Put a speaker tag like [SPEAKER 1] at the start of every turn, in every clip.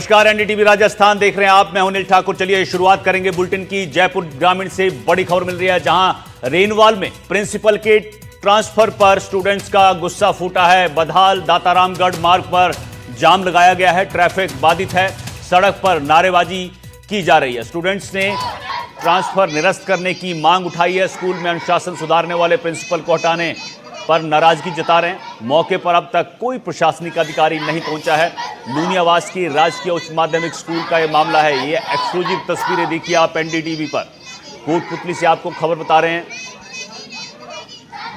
[SPEAKER 1] नमस्कार, एनडीटीवी राजस्थान देख रहे हैं आप। मैं हूं अनिल ठाकुर। चलिए शुरुआत करेंगे बुलेटिन की। जयपुर ग्रामीण से बड़ी खबर मिल रही है, जहां रेनवाल में प्रिंसिपल के ट्रांसफर पर स्टूडेंट्स का गुस्सा फूटा है। बधाल दातारामगढ़ मार्ग पर जाम लगाया गया है, ट्रैफिक बाधित है, सड़क पर नारेबाजी की जा रही है। स्टूडेंट्स ने ट्रांसफर निरस्त करने की मांग उठाई है। स्कूल में अनुशासन सुधारने वाले प्रिंसिपल को हटाने पर नाराजगी जता रहे हैं। मौके पर अब तक कोई प्रशासनिक अधिकारी नहीं पहुंचा है। लूनियावास की राजकीय उच्च माध्यमिक स्कूल का यह मामला है। ये एक्सक्लूसिव तस्वीरें देखिए आप एनडीटीवी पर। कोटपुतली से आपको खबर बता रहे हैं।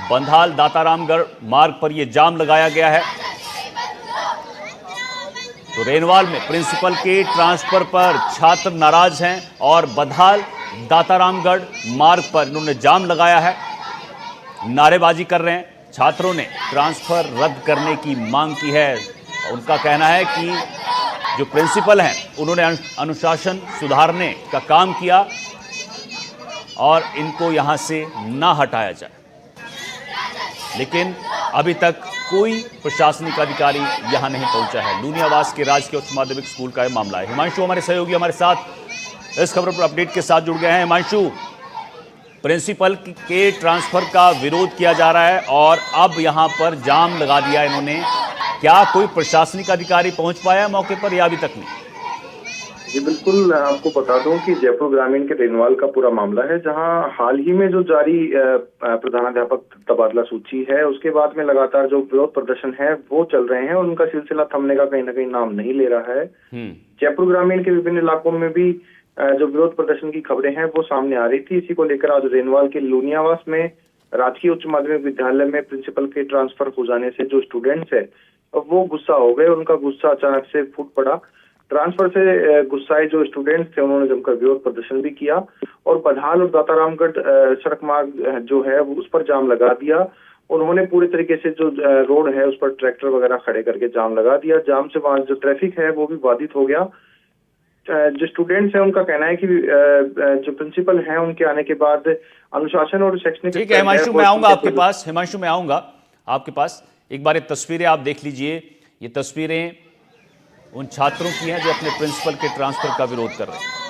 [SPEAKER 1] बंधाल दातारामगढ़ मार्ग पर यह जाम लगाया गया है। तो रेनवाल में प्रिंसिपल के ट्रांसफर पर छात्र नाराज हैं और बंधाल दातारामगढ़ मार्ग पर इन्होंने जाम लगाया है, नारेबाजी कर रहे हैं। छात्रों ने ट्रांसफर रद्द करने की मांग की है। उनका कहना है कि जो प्रिंसिपल हैं उन्होंने अनुशासन सुधारने का काम किया और इनको यहां से ना हटाया जाए, लेकिन अभी तक कोई प्रशासनिक अधिकारी यहां नहीं पहुंचा है। लूनियावास के राजकीय उच्च माध्यमिक स्कूल का यह मामला है। हिमांशु हमारे सहयोगी हमारे साथ इस खबर पर अपडेट के साथ जुड़ गए हैं। हिमांशु, प्रिंसिपल के ट्रांसफर का विरोध किया जा रहा है और अब यहां पर जाम लगा दिया इन्होंने। क्या कोई प्रशासनिक अधिकारी पहुंच पाया मौके पर या अभी तक नहीं?
[SPEAKER 2] जी बिल्कुल, आपको बता दूं कि जयपुर ग्रामीण के रेनवाल का पूरा मामला है, जहां हाल ही में जो जारी प्रधानाध्यापक तबादला सूची है, उसके बाद में लगातार जो विरोध प्रदर्शन है वो चल रहे हैं और उनका सिलसिला थमने का कहीं ना कहीं नाम नहीं ले रहा है। जयपुर ग्रामीण के विभिन्न इलाकों में भी जो विरोध प्रदर्शन की खबरें हैं वो सामने आ रही थी। इसी को लेकर आज रेनवाल के लूनियावास में राजकीय उच्च माध्यमिक विद्यालय में प्रिंसिपल के ट्रांसफर हो जाने से जो स्टूडेंट्स है वो गुस्सा हो गए। उनका गुस्सा अचानक से फूट पड़ा। ट्रांसफर से गुस्साए जो स्टूडेंट्स थे उन्होंने जमकर विरोध प्रदर्शन भी किया और बधाल और दातारामगढ़ सड़क मार्ग जो है वो उस पर जाम लगा दिया। उन्होंने पूरे तरीके से जो रोड है उस पर ट्रैक्टर वगैरह खड़े करके जाम लगा दिया। जाम से वहां जो ट्रैफिक है वो भी बाधित हो गया। जो स्टूडेंट्स हैं उनका कहना है कि जो प्रिंसिपल हैं उनके आने के बाद अनुशासन और शैक्षणिक।
[SPEAKER 1] ठीक है हिमांशु, मैं आऊंगा आपके पास। हिमांशु, मैं आऊंगा आपके पास। एक बार ये तस्वीरें आप देख लीजिए। ये तस्वीरें उन छात्रों की हैं जो अपने प्रिंसिपल के ट्रांसफर का विरोध कर रहे हैं।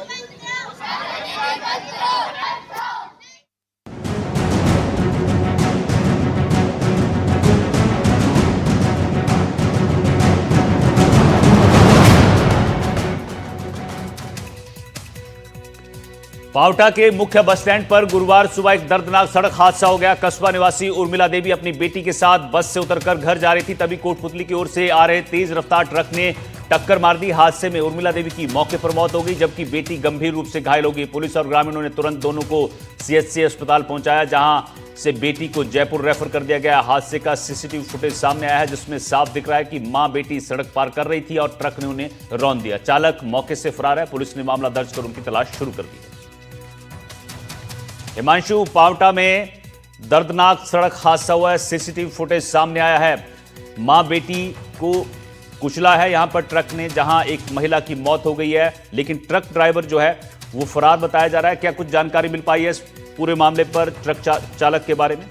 [SPEAKER 1] पावटा के मुख्य बस स्टैंड पर गुरुवार सुबह एक दर्दनाक सड़क हादसा हो गया। कस्बा निवासी उर्मिला देवी अपनी बेटी के साथ बस से उतरकर घर जा रही थी, तभी कोटपुतली की ओर से आ रहे तेज रफ्तार ट्रक ने टक्कर मार दी। हादसे में उर्मिला देवी की मौके पर मौत हो गई, जबकि बेटी गंभीर रूप से घायल हो गई। पुलिस और ग्रामीणों ने तुरंत दोनों को सीएचसी अस्पताल पहुंचाया, जहां से बेटी को जयपुर रेफर कर दिया गया। हादसे का सीसीटीवी फुटेज सामने आया है, जिसमें साफ दिख रहा है कि मां बेटी सड़क पार कर रही थी और ट्रक ने उन्हें रौंद दिया। चालक मौके से फरार है। पुलिस ने मामला दर्ज कर उनकी तलाश शुरू कर दी है। हिमांशु, पावटा में दर्दनाक सड़क हादसा हुआ है। सीसीटीवी फुटेज सामने आया है। मां बेटी को कुचला है यहां पर ट्रक ने, जहां एक महिला की मौत हो गई है, लेकिन ट्रक ड्राइवर जो है वो फरार बताया जा रहा है। क्या कुछ जानकारी मिल पाई है इस पूरे मामले पर, ट्रक चालक के बारे में?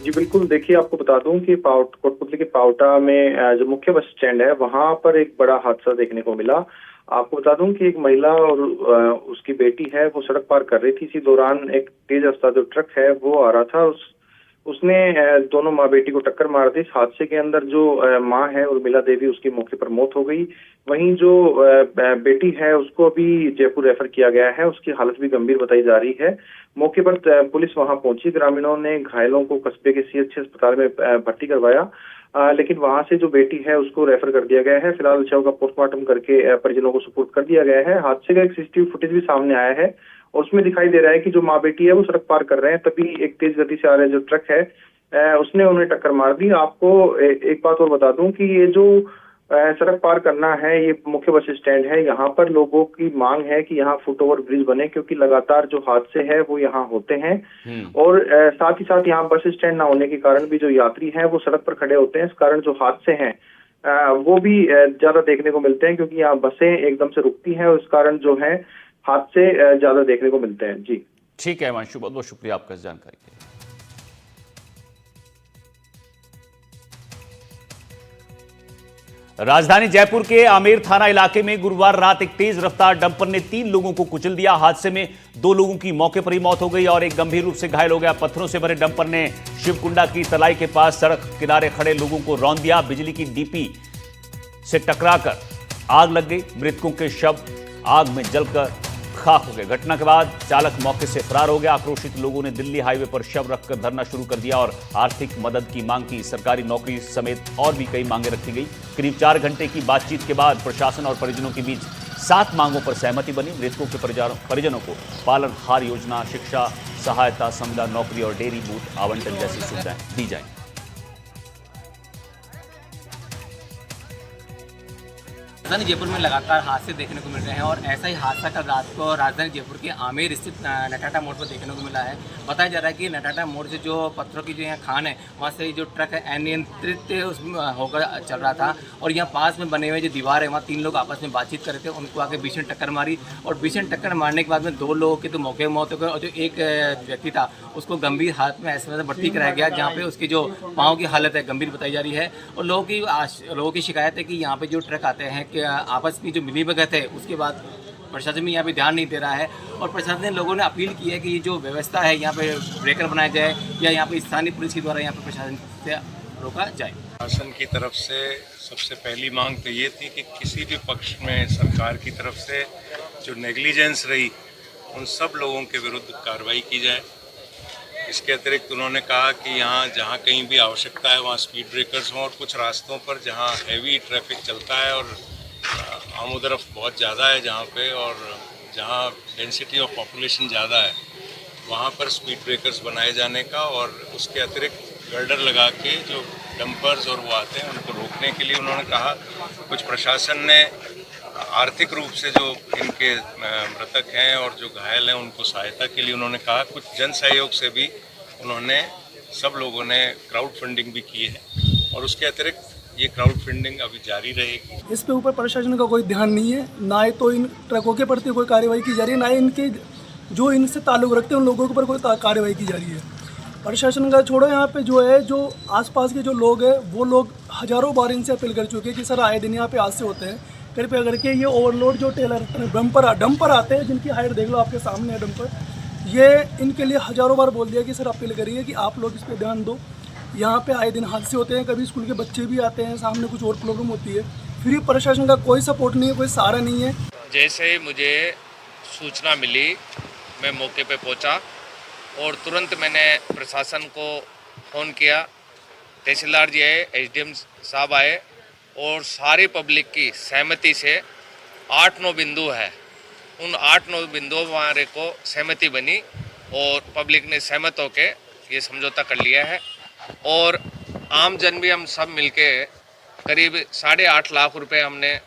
[SPEAKER 2] जी बिल्कुल, देखिए आपको बता दूं कि कोटपुतली के पावटा में जो मुख्य बस स्टैंड है वहां पर एक बड़ा हादसा देखने को मिला। आपको बता दूं कि एक महिला और उसकी बेटी है वो सड़क पार कर रही थी। इसी दौरान एक तेज रफ्तार जो ट्रक है वो आ रहा था। उसने दोनों माँ बेटी को टक्कर मार दी। इस हादसे के अंदर जो माँ है उर्मिला देवी, उसकी मौके पर मौत हो गई। वहीं जो बेटी है उसको अभी जयपुर रेफर किया गया है। उसकी हालत भी गंभीर बताई जा रही है। मौके पर पुलिस वहां पहुंची। ग्रामीणों ने घायलों को कस्बे के सीएचसी अस्पताल में भर्ती करवाया, लेकिन वहां से जो बेटी है उसको रेफर कर दिया गया है। फिलहाल शव का पोस्टमार्टम करके परिजनों को सुपुर्द कर दिया गया है। हादसे का एक सीसीटीवी फुटेज भी सामने आया है और उसमें दिखाई दे रहा है कि जो माँ बेटी है वो सड़क पार कर रहे हैं, तभी एक तेज गति से आ रहा जो ट्रक है उसने उन्हें टक्कर मार दी। आपको एक बात और बता दूं कि ये जो सड़क पार करना है, ये मुख्य बस स्टैंड है। यहाँ पर लोगों की मांग है कि यहाँ फुट ओवर ब्रिज बने, क्योंकि लगातार जो हादसे हैं वो यहाँ होते हैं और साथ ही साथ यहाँ बस स्टैंड ना होने के कारण भी जो यात्री हैं वो सड़क पर खड़े होते हैं। इस कारण जो हादसे हैं वो भी ज्यादा देखने को मिलते हैं, क्योंकि यहाँ बसें एकदम से रुकती हैं और इस कारण जो है हादसे ज्यादा देखने को मिलते हैं। जी
[SPEAKER 1] ठीक है हिमांशु, बहुत बहुत शुक्रिया आपका इस जानकारी के लिए। राजधानी जयपुर के आमेर थाना इलाके में गुरुवार रात एक तेज रफ्तार डंपर ने 3 लोगों को कुचल दिया। हादसे में 2 लोगों की मौके पर ही मौत हो गई और एक गंभीर रूप से घायल हो गया। पत्थरों से भरे डंपर ने शिवकुंडा की तलाई के पास सड़क किनारे खड़े लोगों को रौंद दिया। बिजली की डीपी से टकराकर आग लग गई। मृतकों के शव आग में जलकर खाक हो गए। घटना के बाद चालक मौके से फरार हो गया। आक्रोशित लोगों ने दिल्ली हाईवे पर शव रखकर धरना शुरू कर दिया और आर्थिक मदद की मांग की। सरकारी नौकरी समेत और भी कई मांगे रखी गई। करीब 4 घंटे की बातचीत के बाद प्रशासन और परिजनों के बीच 7 मांगों पर सहमति बनी। मृतकों के परिजनों को पालनहार योजना, शिक्षा सहायता, समदा नौकरी और डेयरी बूथ आवंटन जैसी सुविधाएं दी जाएंगी।
[SPEAKER 3] राजधानी जयपुर में लगातार हादसे देखने को मिल रहे हैं और ऐसा ही हादसा कल रात को राजधानी जयपुर के आमेर स्थित नटाटा मोड़ पर देखने को मिला है। बताया जा रहा है कि नटाटा मोड़ से जो पत्थरों की जो यहाँ खान है वहाँ से जो ट्रक है अनियंत्रित उसमें होकर चल रहा था और यहाँ पास में बने हुए जो दीवार है वहाँ 3 लोग आपस में बातचीत कर रहे थे। उनको आके भीषण टक्कर मारी और भीषण टक्कर मारने के बाद में 2 लोगों की तो मौके में मौत हो गई और जो एक व्यक्ति था उसको गंभीर हालत में ऐसे भर्ती कराया गया, जहाँ पे उसकी जो पाँव की हालत है गंभीर बताई जा रही है। और लोगों की शिकायत है कि यहाँ पे जो ट्रक आते हैं कि आपस में जो मिलीभगत है उसके बाद प्रशासन में यहाँ पे ध्यान नहीं दे रहा है और प्रशासन लोगों ने अपील की है कि ये जो व्यवस्था है यहाँ पे ब्रेकर बनाया जाए या यहाँ पे स्थानीय पुलिस के द्वारा यहाँ पे प्रशासन से रोका जाए।
[SPEAKER 4] प्रशासन की तरफ से सबसे पहली मांग तो ये थी कि किसी भी पक्ष में सरकार की तरफ से जो नेग्लिजेंस रही उन सब लोगों के विरुद्ध कार्रवाई की जाए। इसके अतिरिक्त उन्होंने कहा कि यहाँ जहाँ कहीं भी आवश्यकता है वहाँ स्पीड ब्रेकर्स हों और कुछ रास्तों पर जहाँ हैवी ट्रैफिक चलता है और आमोदरफ बहुत ज़्यादा है जहाँ पे और जहाँ डेंसिटी ऑफ पॉपुलेशन ज़्यादा है वहाँ पर स्पीड ब्रेकर्स बनाए जाने का और उसके अतिरिक्त गर्डर लगा के जो डंपर्स और वो आते हैं उनको रोकने के लिए उन्होंने कहा। कुछ प्रशासन ने आर्थिक रूप से जो इनके मृतक हैं और जो घायल हैं उनको सहायता के लिए उन्होंने कहा। कुछ जन सहयोग से भी उन्होंने सब लोगों ने क्राउड फंडिंग भी की है और उसके अतिरिक्त ये क्राउड फंडिंग अभी जारी रहेगी।
[SPEAKER 5] इस पे ऊपर प्रशासन का कोई ध्यान नहीं है, ना ही तो इन ट्रकों के प्रति कोई कार्रवाई की जा रही है, ना ही इनके जो इनसे ताल्लुक़ रखते हैं उन लोगों के ऊपर कोई कार्रवाई की जा रही है। प्रशासन का छोड़ो, यहाँ पे जो है जो आसपास के जो लोग हैं वो लोग हज़ारों बार इनसे अपील कर चुके हैं कि सर आए दिन यहाँ पे हादसे होते हैं, कृपया करके ये ओवरलोड जो टेलर डंपर आते हैं जिनकी हाइट देख लो आपके सामने है डंपर, ये इनके लिए हज़ारों बार बोल दिया कि सर अपील करिए कि आप लोग इस पर ध्यान दो। यहाँ पे आए दिन हादसे होते हैं, कभी स्कूल के बच्चे भी आते हैं, सामने कुछ और प्रॉब्लम होती है, फिर प्रशासन का कोई सपोर्ट नहीं है, कोई सहारा नहीं है।
[SPEAKER 6] जैसे ही मुझे सूचना मिली मैं मौके पे पहुंचा और तुरंत मैंने प्रशासन को फ़ोन किया। तहसीलदार जी आए, एसडीएम साहब आए और सारी पब्लिक की सहमति से 8-9 बिंदु है, उन 8-9 बिंदुओं हमारे को सहमति बनी और पब्लिक ने सहमत होकर ये समझौता कर लिया है और आम जन भी हम सब मिलके करीब 8.5 लाख रुपए हमने